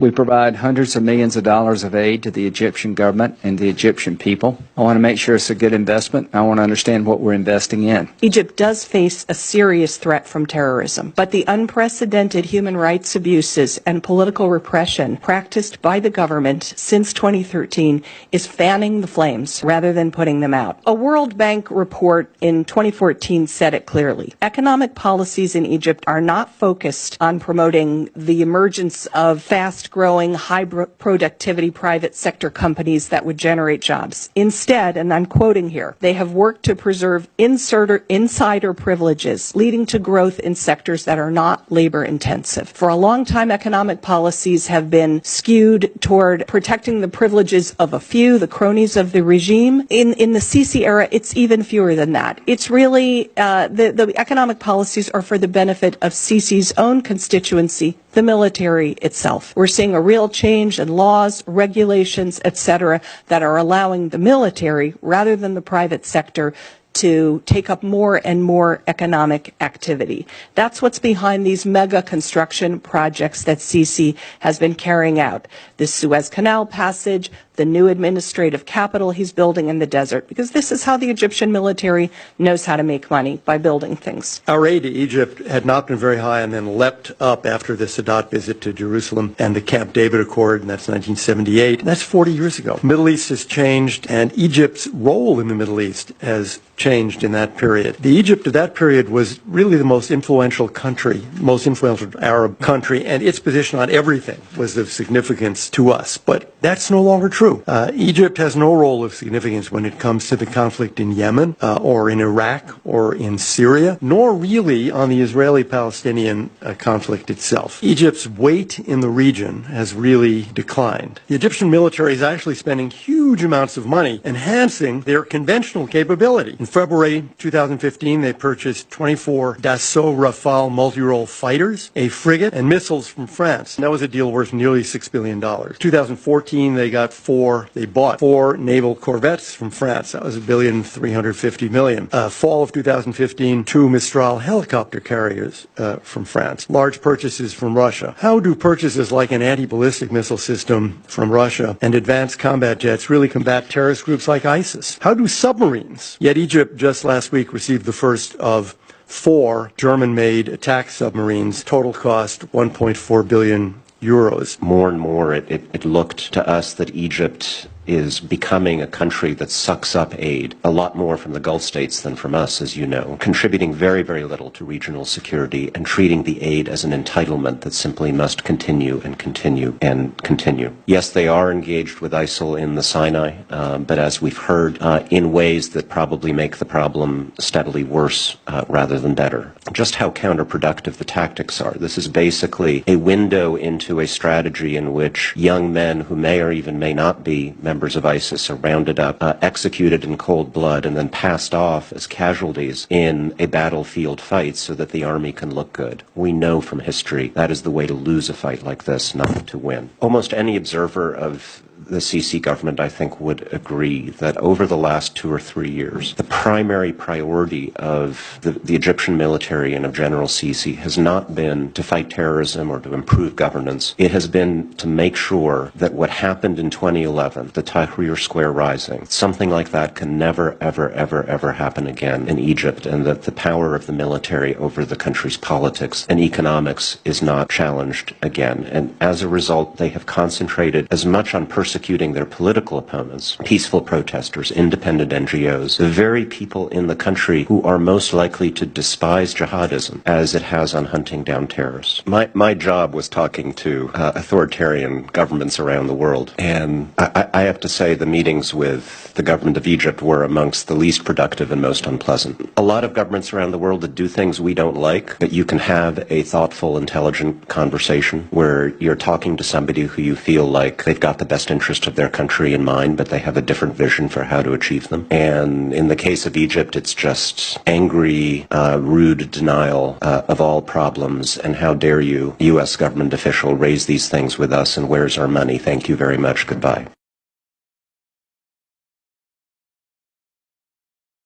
We provide hundreds of millions of dollars of aid to the Egyptian government and the Egyptian people. I want to make sure it's a good investment. I want to understand what we're investing in. Egypt does face a serious threat from terrorism, but the unprecedented human rights abuses and political repression practiced by the government since 2013 is fanning the flames rather than putting them out. A World Bank report in 2014 said it clearly. Economic policies in Egypt are not focused on promoting the emergence of fast-growing, high-productivity private sector companies that would generate jobs. Instead, and I'm quoting here, they have worked to preserve insider privileges, leading to growth in sectors that are not labor-intensive. For a long time, economic policies have been skewed toward protecting the privileges of a few, the cronies of the regime. In the Sisi era, it's even fewer than that. It's really, the economic policies are for the benefit of Sisi's own constituency, the military itself. We're seeing a real change in laws, regulations, etc., that are allowing the military, rather than the private sector, to take up more and more economic activity. That's what's behind these mega construction projects that Sisi has been carrying out. The Suez Canal passage, the new administrative capital he's building in the desert, because this is how the Egyptian military knows how to make money, by building things. Our aid to Egypt had not been very high and then leapt up after the Sadat visit to Jerusalem and the Camp David Accord, and that's 1978. That's 40 years ago. The Middle East has changed, and Egypt's role in the Middle East has changed in that period. The Egypt of that period was really the most influential country, most influential Arab country, and its position on everything was of significance to us. But that's no longer true. Egypt has no role of significance when it comes to the conflict in Yemen or in Iraq or in Syria, nor really on the Israeli-Palestinian conflict itself. Egypt's weight in the region has really declined. The Egyptian military is actually spending huge amounts of money enhancing their conventional capability. In February 2015, they purchased 24 Dassault Rafale multi-role fighters, a frigate, and missiles from France. And that was a deal worth nearly $6 billion. 2014, they bought 4 naval corvettes from France. That was $1.35 billion. Fall of 2015, 2 Mistral helicopter carriers from France. Large purchases from Russia. How do purchases like an anti-ballistic missile system from Russia and advanced combat jets really combat terrorist groups like ISIS? How do submarines? Yet Egypt just last week received the first of 4 German-made attack submarines. Total cost €1.4 billion. More and more, it looked to us that Egypt is becoming a country that sucks up aid, a lot more from the Gulf states than from us, as you know, contributing very, very little to regional security and treating the aid as an entitlement that simply must continue and continue and continue. Yes, they are engaged with ISIL in the Sinai, but as we've heard, in ways that probably make the problem steadily worse rather than better. Just how counterproductive the tactics are. This is basically a window into a strategy in which young men who may or even may not be members of ISIS are rounded up, executed in cold blood, and then passed off as casualties in a battlefield fight so that the army can look good. We know from history that is the way to lose a fight like this, not to win. Almost any observer of the Sisi government, I think, would agree that over the last 2 or 3 years, the primary priority of the Egyptian military and of General Sisi has not been to fight terrorism or to improve governance. It has been to make sure that what happened in 2011, the Tahrir Square rising, something like that can never, ever, ever, ever happen again in Egypt, and that the power of the military over the country's politics and economics is not challenged again. And as a result, they have concentrated as much on persecuting their political opponents, peaceful protesters, independent NGOs, the very people in the country who are most likely to despise jihadism, as it has on hunting down terrorists. My job was talking to authoritarian governments around the world, and I have to say the meetings with the government of Egypt were amongst the least productive and most unpleasant. A lot of governments around the world that do things we don't like, but you can have a thoughtful, intelligent conversation where you're talking to somebody who you feel like they've got the best interest of their country in mind, but they have a different vision for how to achieve them. And in the case of Egypt, it's just angry, rude denial of all problems, and how dare you, U.S. government official, raise these things with us, and where's our money? Thank you very much. Goodbye.